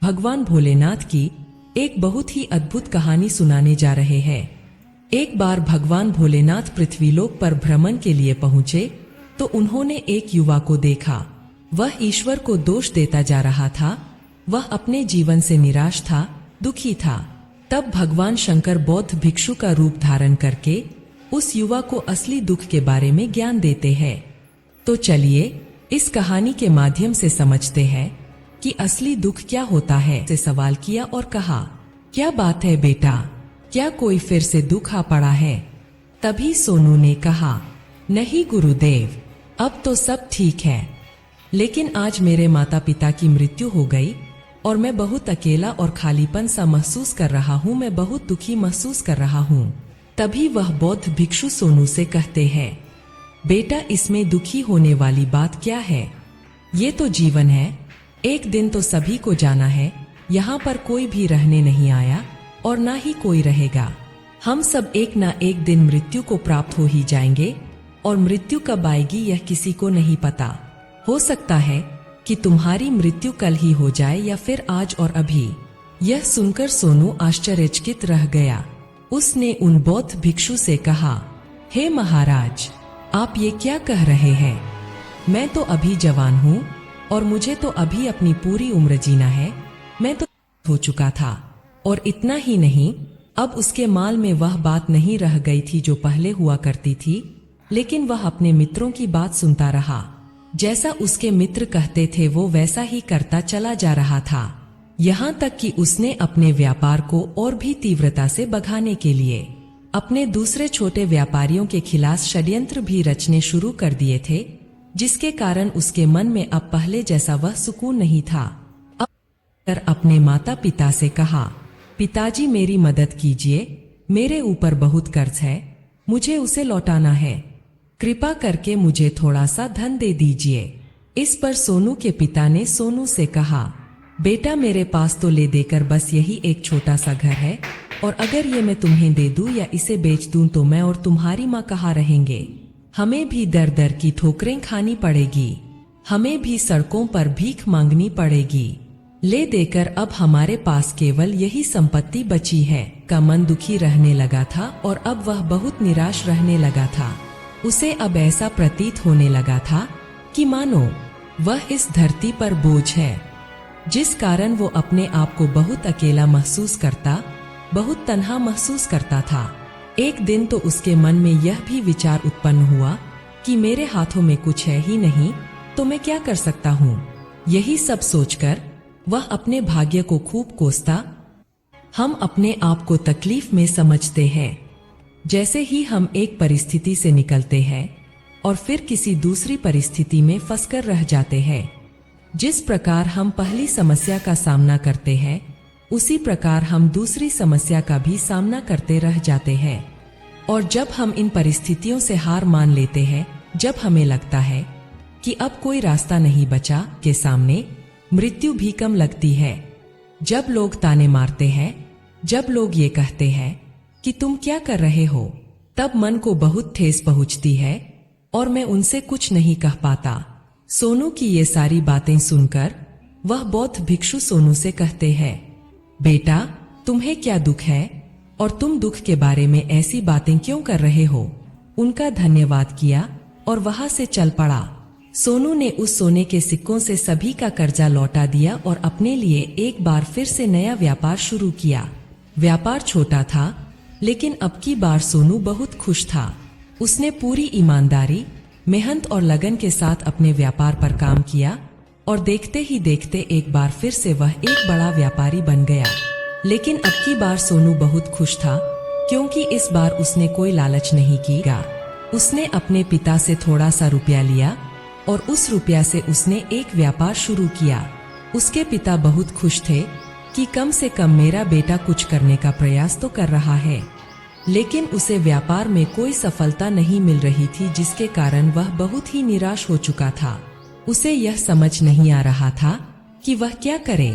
भगवान भोलेनाथ की एक बहुत ही अद्भुत कहानी सुनाने जा रहे हैं। एक बार भगवान भोलेनाथ पृथ्वीलोक पर भ्रमण के लिए पहुंचे तो उन्होंने एक युवा को देखा। वह ईश्वर को दोष देता जा रहा था। वह अपने जीवन से निराश था, दुखी था। तब भगवान शंकर बौद्ध भिक्षु का रूप धारण करके उस युवा को असली दुख के बारे में ज्ञान देते हैं। तो चलिए इस कहानी के माध्यम से समझते हैं कि असली दुख क्या होता है। से सवाल किया और कहा, क्या बात है बेटा, क्या कोई फिर से दुख आ पड़ा है? तभी सोनू ने कहा, नहीं गुरुदेव, अब तो सब ठीक है, लेकिन आज मेरे माता पिता की मृत्यु हो गई और मैं बहुत अकेला और खालीपन सा महसूस कर रहा हूँ। मैं बहुत दुखी महसूस कर रहा हूँ। तभी वह बौद्ध भिक्षु सोनू से कहते हैं, बेटा इसमें दुखी होने वाली बात क्या है? ये तो जीवन है, एक दिन तो सभी को जाना है। यहाँ पर कोई भी रहने नहीं आया और ना ही कोई रहेगा। हम सब एक ना एक दिन मृत्यु को प्राप्त हो ही जाएंगे और मृत्यु कब आएगी यह किसी को नहीं पता। हो सकता है कि तुम्हारी मृत्यु कल ही हो जाए या फिर आज और अभी। यह सुनकर सोनू आश्चर्यचकित रह गया। उसने उन बौद्ध भिक्षु से कहा, हे महाराज, आप ये क्या कह रहे हैं? मैं तो अभी जवान हूँ और मुझे तो अभी अपनी पूरी उम्र जीना है। मैं तो हो चुका था और इतना ही नहीं, अब उसके माल में वह बात नहीं रह गई थी जो पहले हुआ करती थी। लेकिन वह अपने मित्रों की बात सुनता रहा। जैसा उसके मित्र कहते थे वो वैसा ही करता चला जा रहा था। यहाँ तक कि उसने अपने व्यापार को और भी तीव्रता से बढ़ाने के लिए अपने दूसरे छोटे व्यापारियों के खिलाफ षड्यंत्र भी रचने शुरू कर दिए थे, जिसके कारण उसके मन में अब पहले जैसा वह सुकून नहीं था। अब अपने माता पिता से कहा, पिताजी मेरी मदद कीजिए, मेरे ऊपर बहुत कर्ज है, मुझे उसे लौटाना है, कृपा करके मुझे थोड़ा सा धन दे दीजिए। इस पर सोनू के पिता ने सोनू से कहा, बेटा मेरे पास तो ले देकर बस यही एक छोटा सा घर है और अगर ये मैं तुम्हें दे दूं या इसे बेच दूं तो मैं और तुम्हारी माँ कहाँ रहेंगे? हमें भी दर दर की ठोकरें खानी पड़ेगी, हमें भी सड़कों पर भीख मांगनी पड़ेगी। ले देकर अब हमारे पास केवल यही संपत्ति बची है। का मन दुखी रहने लगा था और अब वह बहुत निराश रहने लगा था। उसे अब ऐसा प्रतीत होने लगा था कि मानो वह इस धरती पर बोझ है, जिस कारण वो अपने आप को बहुत अकेला महसूस करता, बहुत तन्हा महसूस करता था। एक दिन तो उसके मन में यह भी विचार उत्पन्न हुआ कि मेरे हाथों में कुछ है ही नहीं तो मैं क्या कर सकता हूँ। यही सब सोचकर वह अपने भाग्य को खूब कोसता। हम अपने आप को तकलीफ में समझते हैं। जैसे ही हम एक परिस्थिति से निकलते हैं और फिर किसी दूसरी परिस्थिति में फंसकर रह जाते हैं। जिस प्रकार हम पहली समस्या का सामना करते हैं, उसी प्रकार हम दूसरी समस्या का भी सामना करते रह जाते हैं। और जब हम इन परिस्थितियों से हार मान लेते हैं, जब हमें लगता है कि अब कोई रास्ता नहीं बचा, के सामने मृत्यु भी कम लगती है। जब लोग ताने मारते हैं, जब लोग ये कहते हैं कि तुम क्या कर रहे हो, तब मन को बहुत ठेस पहुंचती है और मैं उनसे कुछ नहीं कह पाता। सोनू की ये सारी बातें सुनकर वह बौद्ध भिक्षु सोनू से कहते हैं, बेटा तुम्हें क्या दुख है और तुम दुख के बारे में ऐसी बातें क्यों कर रहे हो? उनका धन्यवाद किया और वहां से चल पड़ा। सोनू ने उस सोने के सिक्कों से सभी का कर्जा लौटा दिया और अपने लिए एक बार फिर से नया व्यापार शुरू किया। व्यापार छोटा था, लेकिन अब की बार सोनू बहुत खुश था। उसने पूरी ईमानदारी, मेहनत और लगन के साथ अपने व्यापार पर काम किया और देखते ही देखते एक बार फिर से वह एक बड़ा व्यापारी बन गया। लेकिन अब की बार सोनू बहुत खुश था, क्योंकि इस बार उसने कोई लालच नहीं किया। उसने अपने पिता से थोड़ा सा रुपया लिया और उस रुपया से उसने एक व्यापार शुरू किया। उसके पिता बहुत खुश थे कि कम से कम मेरा बेटा कुछ करने का प्रयास तो कर रहा है। लेकिन उसे व्यापार में कोई सफलता नहीं मिल रही थी, जिसके कारण वह बहुत ही निराश हो चुका था। उसे यह समझ नहीं आ रहा था कि वह क्या करे,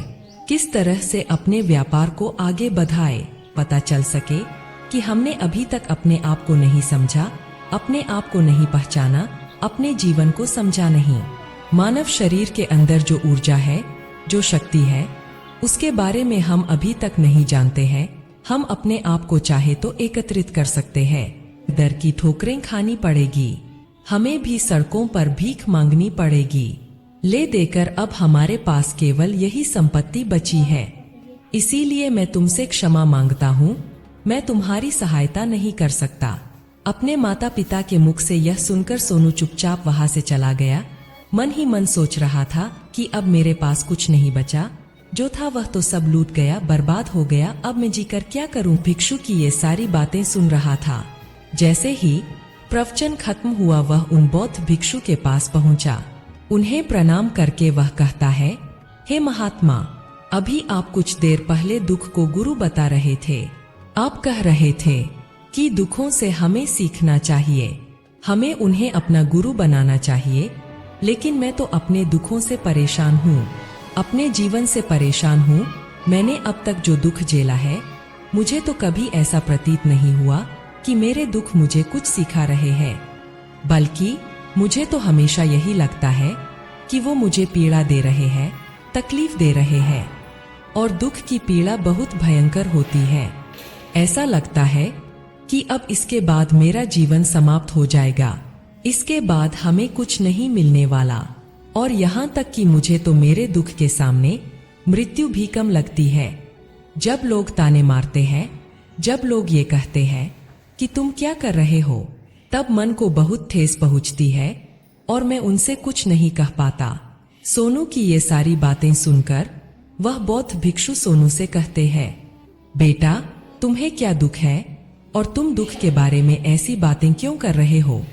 किस तरह से अपने व्यापार को आगे बढ़ाए। पता चल सके कि हमने अभी तक अपने आप को नहीं समझा, अपने आप को नहीं पहचाना, अपने जीवन को समझा नहीं। मानव शरीर के अंदर जो ऊर्जा है, जो शक्ति है, उसके बारे में हम अभी तक नहीं जानते हैं। हम अपने आप को चाहे तो एकत्रित कर सकते हैं। दर की ठोकरें खानी पड़ेगी, हमें भी सड़कों पर भीख मांगनी पड़ेगी। ले देकर अब हमारे पास केवल यही संपत्ति बची है। इसीलिए मैं तुमसे क्षमा मांगता हूँ, मैं तुम्हारी सहायता नहीं कर सकता। अपने माता पिता के मुख से यह सुनकर सोनू चुपचाप वहां से चला गया। मन ही मन सोच रहा था कि अब मेरे पास कुछ नहीं बचा, जो था वह तो सब लूट गया, बर्बाद हो गया। अब मैं जीकर क्या करूं? भिक्षु की ये सारी बातें सुन रहा था। जैसे ही प्रवचन खत्म हुआ वह उन बौद्ध भिक्षु के पास पहुंचा। उन्हें प्रणाम करके वह कहता है, हे महात्मा, अभी आप कुछ देर पहले दुख को गुरु बता रहे थे। आप कह रहे थे कि दुखों से हमें सीखना चाहिए, हमें उन्हें अपना गुरु बनाना चाहिए। लेकिन मैं तो अपने दुखों से परेशान हूँ, अपने जीवन से परेशान हूँ। मैंने अब तक जो दुख झेला है, मुझे तो कभी ऐसा प्रतीत नहीं हुआ कि मेरे दुख मुझे कुछ सिखा रहे हैं, बल्कि मुझे तो हमेशा यही लगता है कि वो मुझे पीड़ा दे रहे हैं, तकलीफ दे रहे हैं। और दुख की पीड़ा बहुत भयंकर होती है। ऐसा लगता है कि अब इसके बाद मेरा जीवन समाप्त हो जाएगा, इसके बाद हमें कुछ नहीं मिलने वाला। और यहाँ तक कि मुझे तो मेरे दुख के सामने मृत्यु भी कम लगती है। जब लोग ताने मारते हैं, जब लोग ये कहते हैं कि तुम क्या कर रहे हो, तब मन को बहुत ठेस पहुंचती है और मैं उनसे कुछ नहीं कह पाता। सोनू की ये सारी बातें सुनकर वह बौद्ध भिक्षु सोनू से कहते हैं, बेटा, तुम्हें क्या दुख है और तुम दुख के बारे में ऐसी बातें क्यों कर रहे हो?